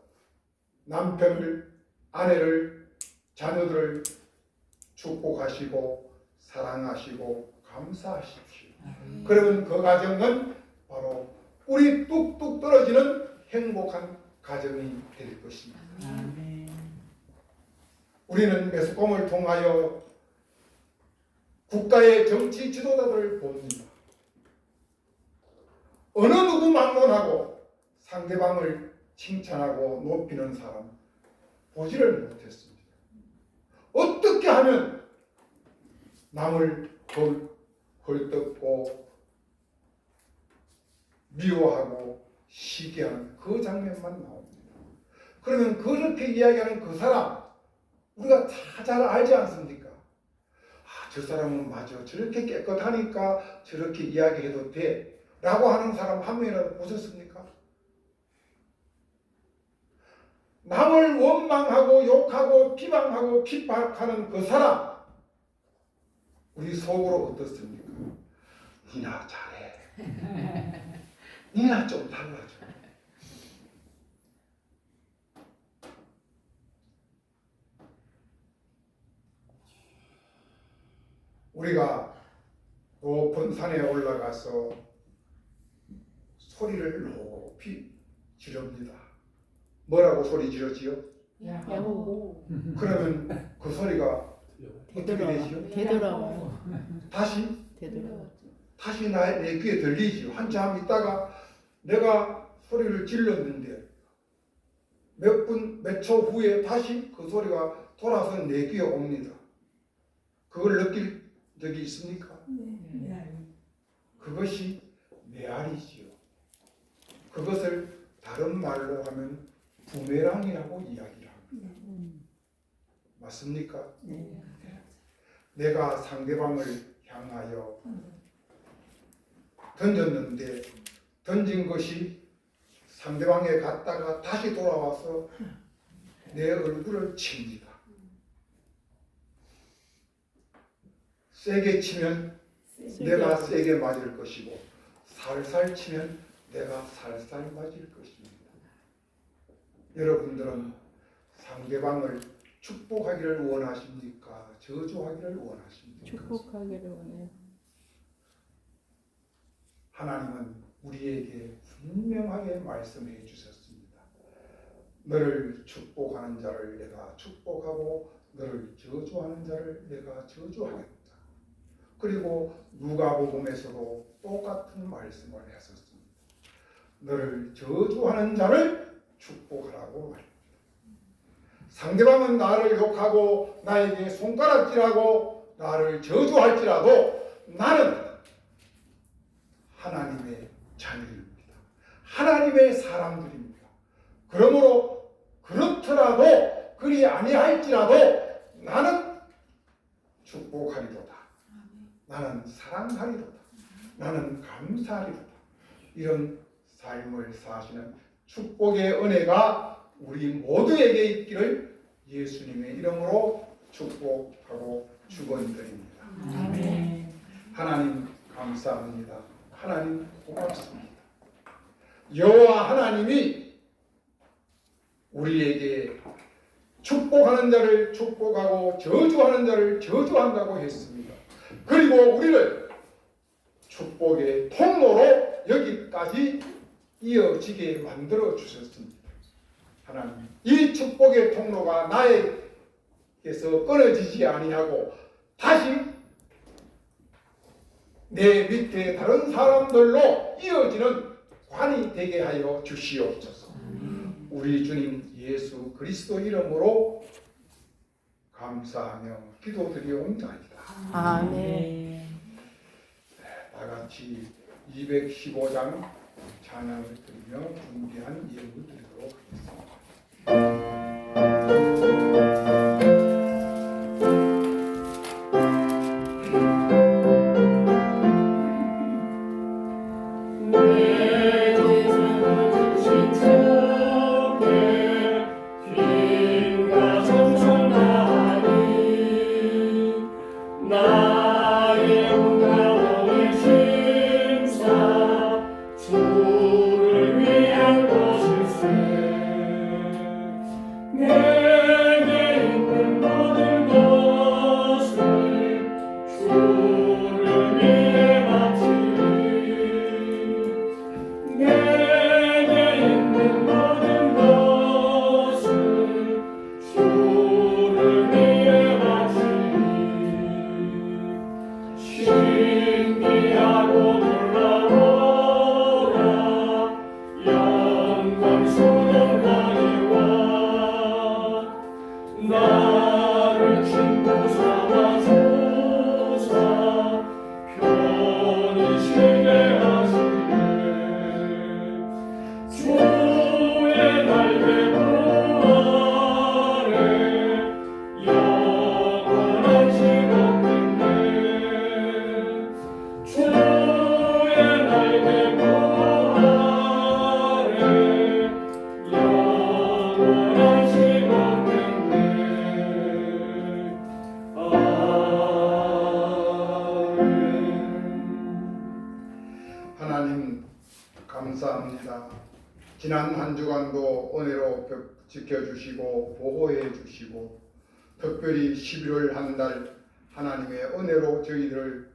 남편을, 아내를, 자녀들을 축복하시고 사랑하시고 감사하십시오. 그러면 그 가정은 바로 꿀이 뚝뚝 떨어지는 행복한 가정이 될 것입니다. 우리는 매스컴을 통하여 국가의 정치 지도자들을 봅니다. 어느 누구 막론하고 상대방을 칭찬하고 높이는 사람 보지를 못했습니다. 어떻게 하면 남을 헐뜯고 미워하고 시기하는 그 장면만 나옵니다. 그러면 그렇게 이야기하는 그 사람 우리가 다 잘 알지 않습니까? 저 사람은 맞아, 저렇게 깨끗하니까 저렇게 이야기해도 돼 라고 하는 사람 한 명이라도 보셨습니까? 남을 원망하고 욕하고 비방하고 핍박하는 그 사람 우리 속으로 어떻습니까? 니나 잘해. 니나 좀 달라져. 우리가 높은 산에 올라가서 소리를 높이 지릅니다. 뭐라고 소리 지르지요? 야호. 그러면 그 소리가 어떻게 되지요? 되돌아와요. 다시 되돌아와요. 내 귀에 들리지요. 한참 있다가 내가 소리를 질렀는데 몇 초 후에 다시 그 소리가 돌아서 내 귀에 옵니다. 그걸 느낄 적이 있습니까? 그것이 메아리지요. 그것을 다른 말로 하면 부메랑이라고 이야기를 합니다. 맞습니까? 내가 상대방을 향하여 던졌는데 던진 것이 상대방에 갔다가 다시 돌아와서 내 얼굴을 칩니다. 세게 치면 내가 세게 맞을 것이고 살살 치면 내가 살살 맞을 것입니다. 여러분들은 상대방을 축복하기를 원하십니까? 저주하기를 원하십니까? 축복하기를 원해요. 하나님은 우리에게 분명하게 말씀해 주셨습니다. 너를 축복하는 자를 내가 축복하고 너를 저주하는 자를 내가 저주하겠다. 그리고 누가복음에서도 똑같은 말씀을 했었습니다. 너를 저주하는 자를 축복하라고 말합니다. 상대방은 나를 욕하고 나에게 손가락질하고 나를 저주할지라도 나는 하나님의 자녀입니다. 하나님의 사람들입니다. 그러므로 그렇더라도 그리 아니할지라도 나는 축복하리로다. 나는 사랑하리로다. 나는 감사하리로다. 이런 삶을 사시는 축복의 은혜가 우리 모두에게 있기를 예수님의 이름으로 축복하고 축원드립니다. 아멘. 하나님 감사합니다. 하나님 고맙습니다. 여호와 하나님이 우리에게 축복하는 자를 축복하고 저주하는 자를 저주한다고 했습니다. 그리고 우리를 축복의 통로로 여기까지 이어지게 만들어 주셨습니다. 하나님, 이 축복의 통로가 나에게서 끊어지지 아니하고 다시 내 밑에 다른 사람들로 이어지는 관이 되게 하여 주시옵소서. 우리 주님 예수 그리스도 이름으로 감사하며 기도드리옵나이다. 아멘. 다 같이 215장 찬양을 드리며 준비한 예물 드리도록 하겠습니다. 하나님 감사합니다. 지난 한 주간도 은혜로 지켜주시고 보호해 주시고 특별히 11월 한 달 하나님의 은혜로 저희들을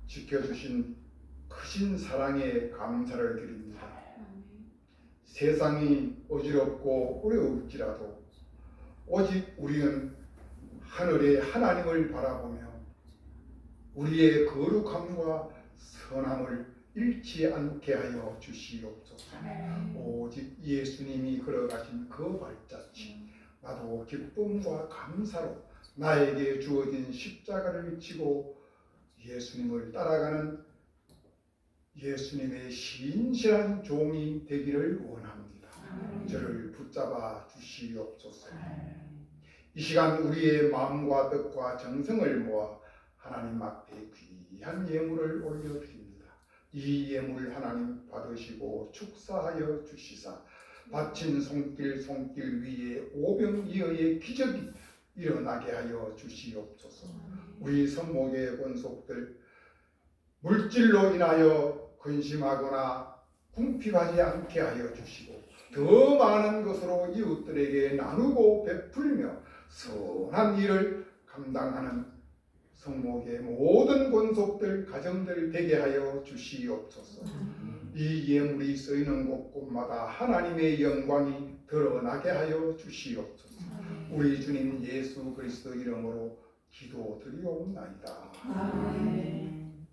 지켜주신 크신 사랑에 감사를 드립니다. 세상이 어지럽고 어려울지라도 오직 우리는 하늘의 하나님을 바라보며 우리의 거룩함과 선함을 잃지 않게 하여 주시옵소서. 오직 예수님이 걸어가신 그 발자취 나도 기쁨과 감사로 나에게 주어진 십자가를 지고 예수님을 따라가는 예수님의 신실한 종이 되기를 원합니다. 저를 붙잡아 주시옵소서. 이 시간 우리의 마음과 뜻과 정성을 모아 하나님 앞에 귀한 예물을 올려드립니다. 이 예물 하나님 받으시고 축사하여 주시사 바친 손길 위에 오병이어의 기적이 일어나게 하여 주시옵소서. 우리 성목의 권속들 물질로 인하여 근심하거나 궁핍하지 않게 하여 주시고 더 많은 것으로 이웃들에게 나누고 베풀며 선한 일을 감당하는 성목의 모든 권속들 가정들 되게 하여 주시옵소서. 이 예물이 쓰이는 곳곳마다 하나님의 영광이 드러나게 하여 주시옵소서. 우리 주님 예수 그리스도 이름으로 기도드리옵나이다. 아멘.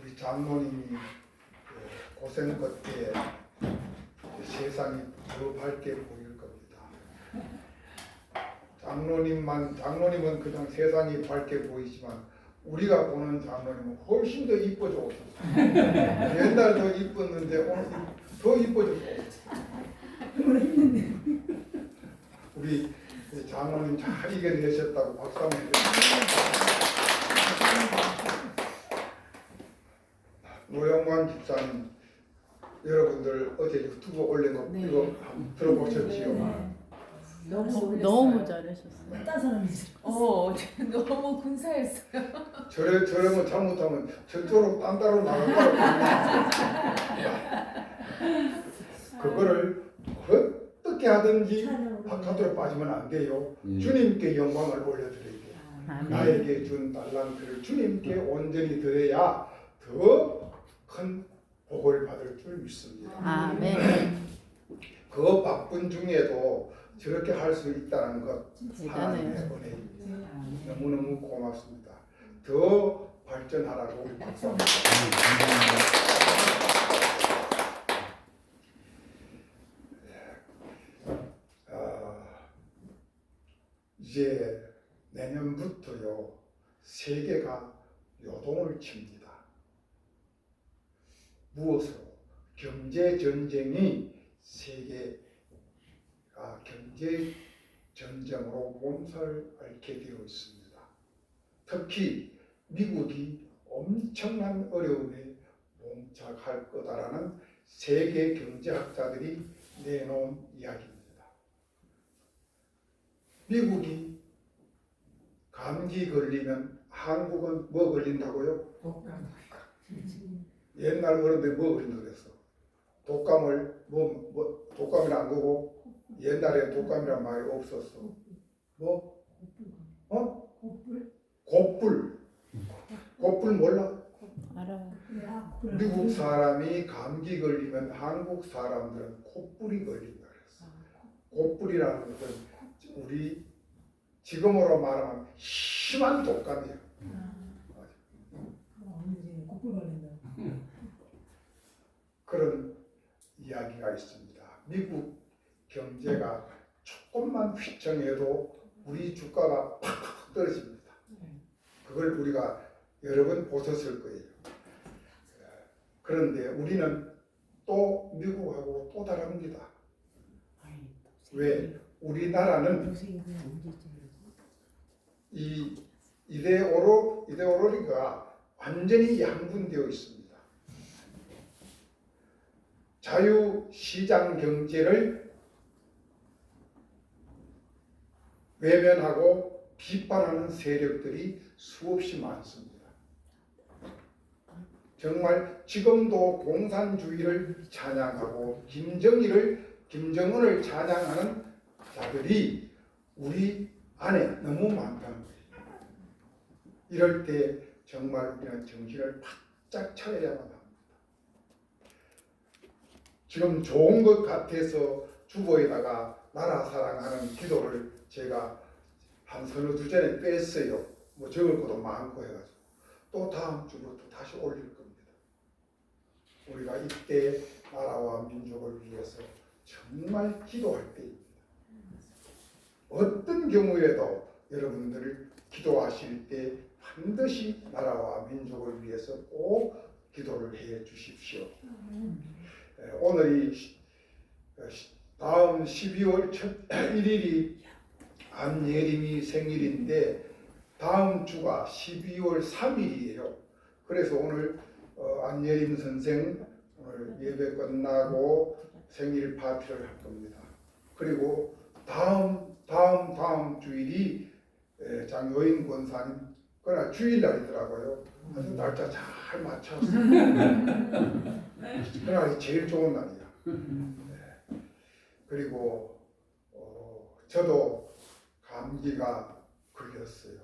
우리 장로님이 고생 끝에 세상이 더 밝게 보일 겁니다. 장로님은 그냥 세상이 밝게 보이지만 우리가 보는 장로님은 훨씬 더 이뻐져 오셨어요. 옛날 더 이뻤는데 오늘 더 이뻐졌어요. 우리 장로님 잘 이겨내셨다고 박수 한번 해주세요. 노영관 집사님, 여러분 여러분들 어제 유튜브 올린 거 네. 이거 한번 들어보셨지요? 네. 너무 너무 잘하셨어요. 어떤 사람이지? 너무 근사했어요. 저러면 잘못하면 저쪽으로 딴 데로 나갈 거라고. 그거를 어떻게 하든지 바깥으로 빠지면 안 돼요. 주님께 영광을 올려드려야 돼요. 아멘. 나에게 준 달란트를 주님께 온전히 드려야 더 큰 복을 받을 줄 믿습니다. 아멘. 그 바쁜 중에도 저렇게 할 수 있다는 것 하나님의 대단해요. 은혜입니다. 너무너무 고맙습니다. 더 발전하라고 우리 박수합니다. 이제 내년부터요 세계가 요동을 칩니다. 무엇으로? 경제 전쟁이 세계가 경제 전쟁으로 몸살을 앓게 되어 있습니다. 특히 미국이 엄청난 어려움에 봉착할 거다라는 세계 경제학자들이 내놓은 이야기입니다. 미국이 감기 걸리면 한국은 뭐 걸린다고요? 옛날 어른들이 뭐 걸린다고 그랬어? 독감을 독감이라 안 그러고 옛날에 독감이란 말이 없었어. 뭐? 곱불 몰라? 알아요. 미국 사람이 감기 걸리면 한국 사람들은 콧불이 걸린다 그랬어. 콧불이라는 것은 우리 지금으로 말하면 심한 독감이야. 그런 이야기가 있습니다. 미국 경제가 조금만 휘청해도 우리 주가가 팍팍 떨어집니다. 그걸 우리가 여러 번 보셨을 거예요. 그런데 우리는 또 미국하고 또 다릅니다. 왜? 우리나라는 이 이데올로기가 완전히 양분되어 있습니다. 자유시장 경제를 외면하고 비판하는 세력들이 수없이 많습니다. 정말 지금도 공산주의를 찬양하고 김정은을 찬양하는 자들이 우리 안에 너무 많다는 거예요. 이럴 때 정말 우리는 정신을 바짝 차려야만 합니다. 지금 좋은 것 같아서 주보에다가 나라 사랑하는 기도를 제가 한 서너 주 전에 뺐어요. 뭐 적을 것도 많고 해가지고 또 다음 주부터 다시 올릴 겁니다. 우리가 이때 나라와 민족을 위해서 정말 기도할 때입니다. 어떤 경우에도 여러분들 기도하실 때 반드시 나라와 민족을 위해서 꼭 기도를 해 주십시오. 오늘이 다음 12월 1일이 안예림이 생일인데 다음 주가 12월 3일이에요. 그래서 오늘 안예림 선생 오늘 예배 끝나고 생일 파티를 할 겁니다. 그리고 다음 주일이 장효인 권사님 그러나 주일날이더라고요. 아주 날짜 잘 맞춰서 그날이 제일 좋은 날이야. 그리고 저도 감기가 걸렸어요.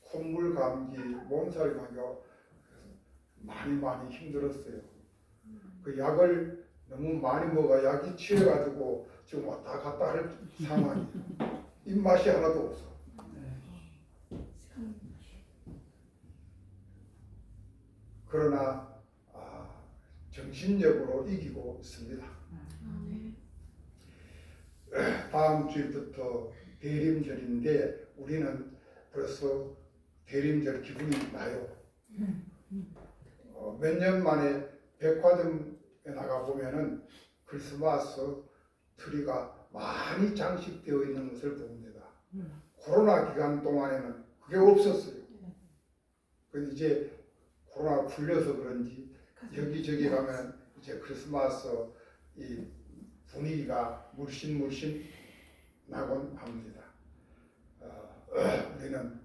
콧물 감기, 몸살이 감기가 많이 힘들었어요. 그 약을 너무 많이 먹어 약이 취해가지고 지금 왔다 갔다 할 상황이 입맛이 하나도 없어. 그러나 정신력으로 이기고 있습니다. 다음 주부터 대림절인데 우리는 벌써 대림절 기분이 나요. 몇 년 만에 백화점에 나가 보면은 크리스마스 트리가 많이 장식되어 있는 것을 봅니다. 코로나 기간 동안에는 그게 없었어요. 근데 이제 코로나 풀려서 그런지 여기저기 가면 이제 크리스마스 이 분위기가 물씬 나곤 합니다. 우리는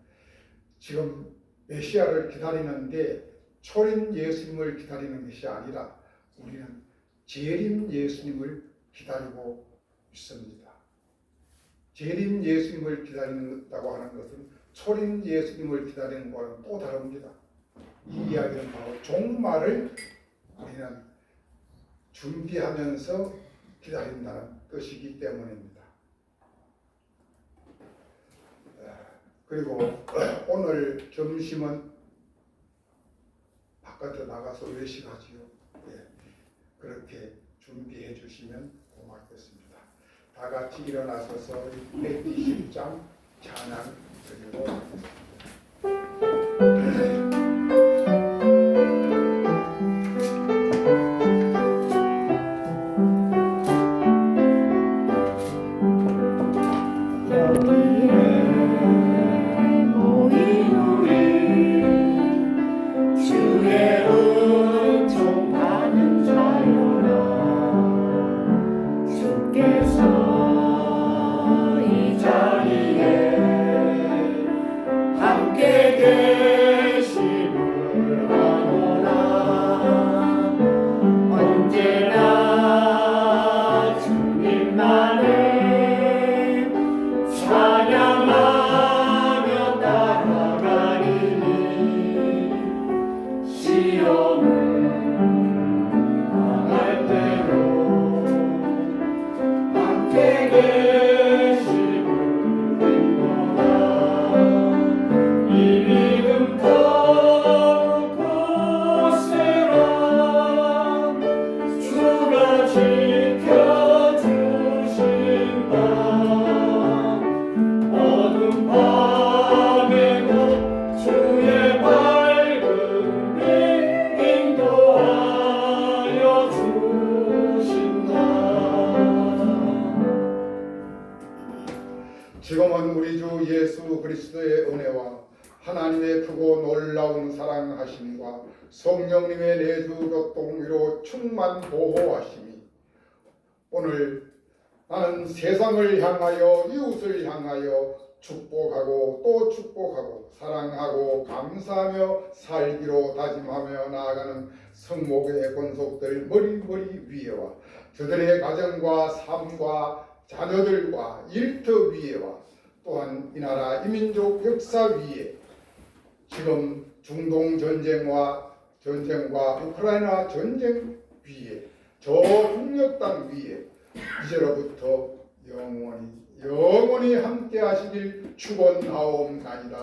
지금 메시아를 기다리는데 초림 예수님을 기다리는 것이 아니라 우리는 재림 예수님을 기다리고 있습니다. 재림 예수님을 기다린다고 하는 것은 초림 예수님을 기다리는 것과는 또 다릅니다. 이 이야기는 바로 종말을 우리는 준비하면서 기다린다는 뜻이기 때문입니다. 그리고 오늘 점심은 바깥에 나가서 외식하지요. 그렇게 준비해 주시면 고맙겠습니다. 다 같이 일어나셔서 120장 찬양 드리고 지금은 우리 주 예수 그리스도의 은혜와 하나님의 크고 놀라운 사랑하심과 성령님의 내주 교통위로 충만 보호하심이 오늘 나는 세상을 향하여 이웃을 향하여 축복하고 또 축복하고 사랑하고 감사하며 살기로 다짐하며 나아가는 성목의 권속들 머리 위에와 저들의 가정과 삶과 자녀들과 일터 위에와 또한 이 나라 이민족 역사 위에 지금 중동 전쟁과 우크라이나 전쟁 위에 저 북녘 땅 위에 이제로부터 영원히 함께 하시길 축원하옵나이다.